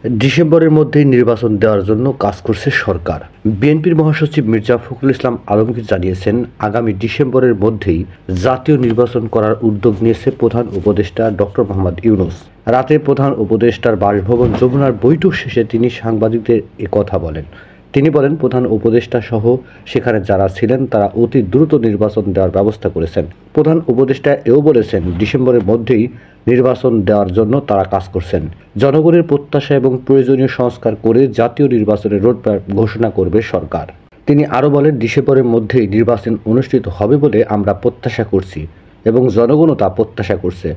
ডিসেম্বরের মধ্যেই নির্বাচন দেওয়ার জন্য কাজ করছে সরকার। বিএনপির মহাসচিব মির্জা ফখরুল ইসলাম আলমগীর জানিয়েছেন, আগামী ডিসেম্বরের মধ্যেই জাতীয় নির্বাচন করার উদ্যোগ নিয়েছে প্রধান উপদেষ্টা ডক্টর মোহাম্মদ ইউনূস। রাতে প্রধান উপদেষ্টার বাসভবন যমুনার বৈঠক শেষে তিনি সাংবাদিকদের কথা বলেন। তিনি বলেন, প্রধান উপদেষ্টা সহ সেখানে যারা ছিলেন তারা অতি দ্রুত নির্বাচন দেওয়ার ব্যবস্থা করেছেন। প্রধান উপদেষ্টা এও বলেছেন, ডিসেম্বরের মধ্যেই নির্বাচন দেওয়ার জন্য তারা কাজ করছেন। জনগণের প্রত্যাশা এবং প্রয়োজনীয় সংস্কার করে জাতীয় নির্বাচনের রোডম্যাপ ঘোষণা করবে সরকার। তিনি আরও বলেন, ডিসেম্বরের মধ্যেই নির্বাচন অনুষ্ঠিত হবে বলে আমরা প্রত্যাশা করছি এবং জনগণও তা প্রত্যাশা করছে।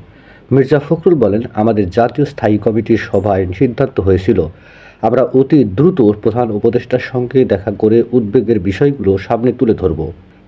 মির্জা ফখরুল বলেন, আমাদের জাতীয় স্থায়ী কমিটির সভায় সিদ্ধান্ত হয়েছিল আমরা অতি দ্রুত প্রধান উপদেষ্টার সঙ্গে দেখা করে উদ্বেগের বিষয়গুলো সামনে তুলে ধরব।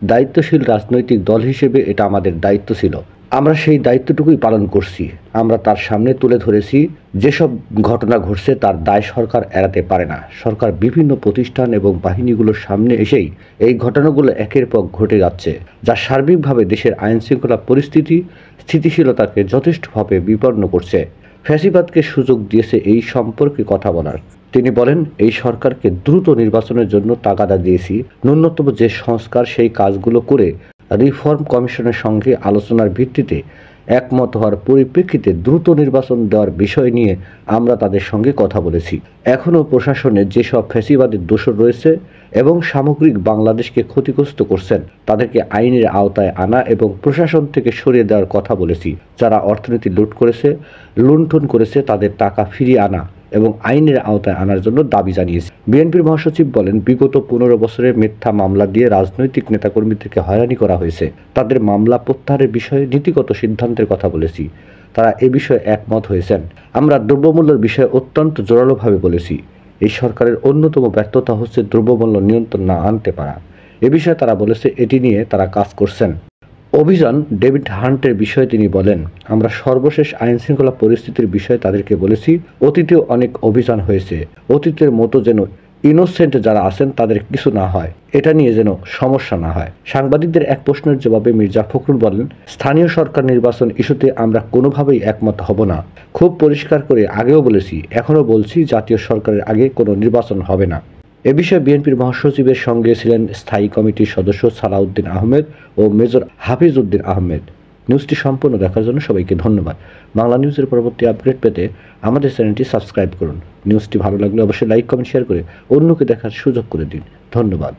দায়িত্বশীল রাজনৈতিক দল হিসেবে এটা আমাদের দায়িত্ব ছিল। আমরা সেই দায়িত্বটুকুই পালন করছি। আমরা তার সামনে তুলে ধরেছি যেসব ঘটনা ঘটছে তার দায় সরকার এড়াতে পারে না। সরকার বিভিন্ন প্রতিষ্ঠান এবং বাহিনীগুলোর সামনে এসেই এই ঘটনাগুলো একের পর ঘটে যাচ্ছে, যা সার্বিকভাবে দেশের আইনশৃঙ্খলা পরিস্থিতি স্থিতিশীলতাকে যথেষ্টভাবে বিপন্ন করছে। ফ্যাসিবাদকে সুযোগ দিয়েছে এই সম্পর্কে কথা বলার। তিনি বলেন, এই সরকারকে দ্রুত নির্বাচনের জন্য তাগাদা দিয়েছি। ন্যূনতম যে সংস্কার সেই কাজগুলো করে রিফর্ম কমিশনের সঙ্গে আলোচনার ভিত্তিতে একমত হওয়ার পরিপ্রেক্ষিতে দ্রুত নির্বাচন দেওয়ার বিষয় নিয়ে আমরা তাদের সঙ্গে কথা বলেছি। এখনও প্রশাসনে যেসব ফ্যাসিবাদের দোষর রয়েছে এবং সামগ্রিক বাংলাদেশকে ক্ষতিগ্রস্ত করছেন তাদেরকে আইনের আওতায় আনা এবং প্রশাসন থেকে সরিয়ে দেওয়ার কথা বলেছি। যারা অর্থনীতি লুণ্ঠন করেছে তাদের টাকা ফিরিয়ে আনা এবং আইনের আওতায় আনার জন্য দাবি জানিয়েছে। বিএনপির মহাসচিব বলেন, বিগত 15 বছরে মিথ্যা মামলা দিয়ে রাজনৈতিক নেতাকর্মীদেরকে হয়রানি করা হয়েছে। তাদের মামলা প্রত্যাহারের বিষয়ে নীতিগত সিদ্ধান্তের কথা বলেছি। তারা এ বিষয়ে একমত হয়েছেন। আমরা দ্রব্যমূল্যের বিষয়ে অত্যন্ত জোরালোভাবে বলেছি। এই সরকারের অন্যতম ব্যর্থতা হচ্ছে দ্রব্যমূল্য নিয়ন্ত্রণ না আনতে পারা। এ বিষয়ে তারা বলেছে এটি নিয়ে তারা কাজ করছেন। অভিযান ডেভিড হান্টের বিষয়ে তিনি বলেন, আমরা সর্বশেষ আইনশৃঙ্খলা পরিস্থিতির বিষয়ে তাদেরকে বলেছি। অতীতেও অনেক অভিযান হয়েছে। অতীতের মতো যেন ইনোসেন্ট যারা আছেন তাদের কিছু না হয়, এটা নিয়ে যেন সমস্যা না হয়। সাংবাদিকদের এক প্রশ্নের জবাবে মির্জা ফখরুল বলেন, স্থানীয় সরকার নির্বাচন ইস্যুতে আমরা কোনোভাবেই একমত হব না। খুব পরিষ্কার করে আগেও বলেছি, এখনও বলছি, জাতীয় সরকারের আগে কোনো নির্বাচন হবে না। এ বিষয়ে বিএনপির মহাসচিবের সঙ্গে ছিলেন স্থায়ী কমিটির সদস্য সালাউদ্দিন আহমেদ ও মেজর হাফিজ উদ্দিন আহমেদ। নিউজটি সম্পূর্ণ দেখার জন্য সবাইকে ধন্যবাদ। বাংলা নিউজের পরবর্তী আপডেট পেতে আমাদের চ্যানেলটি সাবস্ক্রাইব করুন। নিউজটি ভালো লাগলে অবশ্যই লাইক, কমেন্ট, শেয়ার করে অন্যকে দেখার সুযোগ করে দিন। ধন্যবাদ।